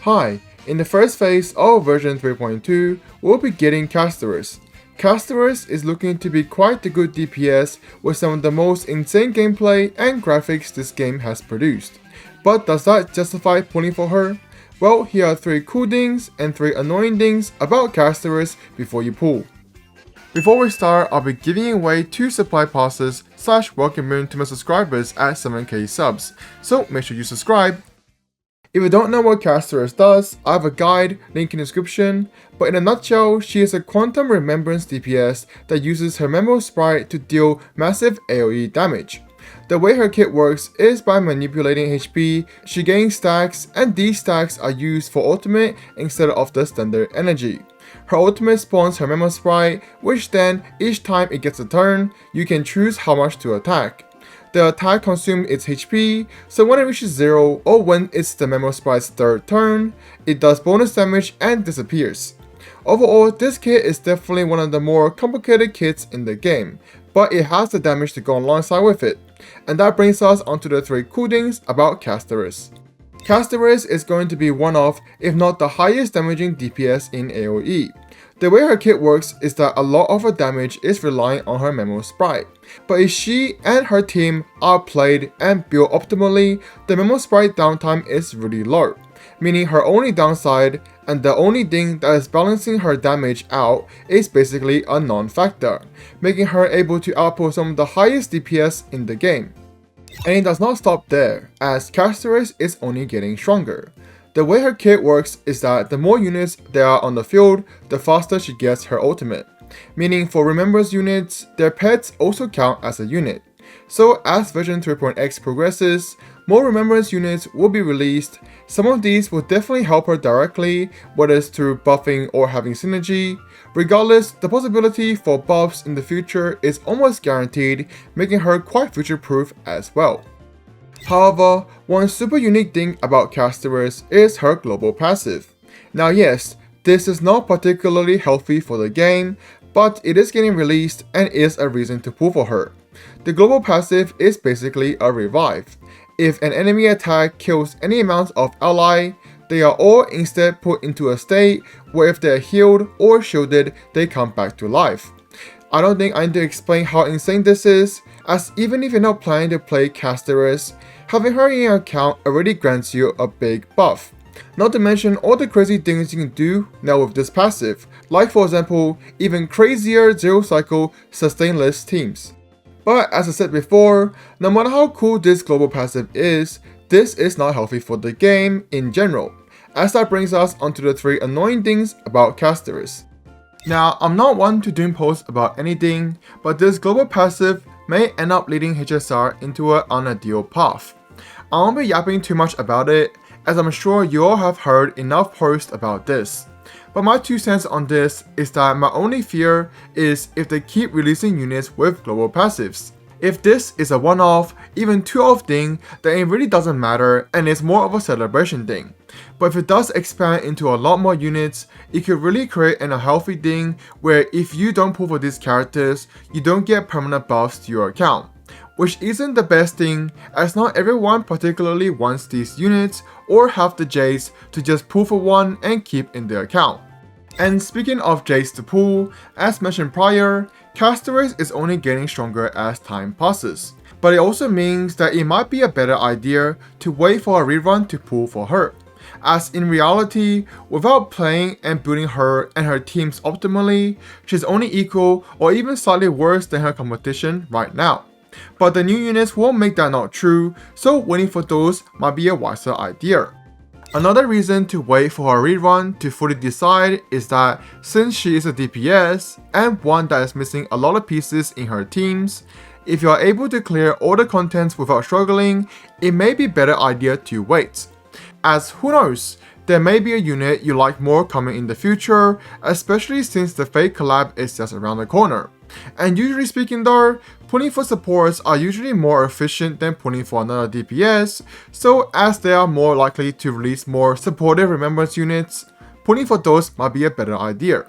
Hi, in the first phase of version 3.2, we'll be getting Castorice. Castorice is looking to be quite a good DPS with some of the most insane gameplay and graphics this game has produced. But does that justify pulling for her? Well, here are 3 cool things and 3 annoying things about Castorice before you pull. Before we start, I'll be giving away 2 supply passes / welcome moon to my subscribers at 7k subs, so make sure you subscribe. If you don't know what Castorice does, I have a guide, link in the description, but in a nutshell, she is a quantum remembrance DPS that uses her memo sprite to deal massive AoE damage. The way her kit works is by manipulating HP, she gains stacks, and these stacks are used for ultimate instead of the standard energy. Her ultimate spawns her memo sprite, which then, each time it gets a turn, you can choose how much to attack. The attack consumes its HP, so when it reaches 0 or when it's the memo sprite's 3rd turn, it does bonus damage and disappears. Overall, this kit is definitely one of the more complicated kits in the game, but it has the damage to go alongside with it. And that brings us onto the 3 cool things about Castorice. Castorice is going to be one of, if not the highest damaging DPS in AoE. The way her kit works is that a lot of her damage is relying on her memo sprite, but if she and her team are played and built optimally, the memo sprite downtime is really low, meaning her only downside and the only thing that is balancing her damage out is basically a non-factor, making her able to output some of the highest DPS in the game. And it does not stop there, as Castorice is only getting stronger. The way her kit works is that the more units there are on the field, the faster she gets her ultimate. Meaning for remembrance units, their pets also count as a unit. So as version 3.x progresses, more remembrance units will be released. Some of these will definitely help her directly, whether it's through buffing or having synergy. Regardless, the possibility for buffs in the future is almost guaranteed, making her quite future-proof as well. However, one super unique thing about Castorice is her global passive. Now yes, this is not particularly healthy for the game, but it is getting released and is a reason to pull for her. The global passive is basically a revive. If an enemy attack kills any amount of ally, they are all instead put into a state where if they are healed or shielded, they come back to life. I don't think I need to explain how insane this is, as even if you're not planning to play Castorice, having her in your account already grants you a big buff. Not to mention all the crazy things you can do now with this passive, like for example, even crazier 0 cycle sustainless teams. But as I said before, no matter how cool this global passive is, this is not healthy for the game in general, as that brings us onto the 3 annoying things about Castorice. Now, I'm not one to doom post about anything, but this global passive may end up leading HSR into an unideal path. I won't be yapping too much about it, as I'm sure you all have heard enough posts about this. But my 2 cents on this is that my only fear is if they keep releasing units with global passives. If this is a one-off, even 2-off thing, then it really doesn't matter and it's more of a celebration thing. But if it does expand into a lot more units, it could really create an unhealthy thing where if you don't pull for these characters, you don't get permanent buffs to your account. Which isn't the best thing, as not everyone particularly wants these units or have the Jays to just pull for one and keep in their account. And speaking of Jays to pull, as mentioned prior, Castorice is only getting stronger as time passes. But it also means that it might be a better idea to wait for a rerun to pull for her. As in reality, without playing and building her and her teams optimally, she's only equal or even slightly worse than her competition right now. But the new units won't make that not true, so waiting for those might be a wiser idea. Another reason to wait for her rerun to fully decide is that since she is a DPS, and one that is missing a lot of pieces in her teams, if you are able to clear all the contents without struggling, it may be a better idea to wait. As who knows, there may be a unit you like more coming in the future, especially since the Fate collab is just around the corner. And usually speaking though, pulling for supports are usually more efficient than pulling for another DPS, so as they are more likely to release more supportive remembrance units, pulling for those might be a better idea.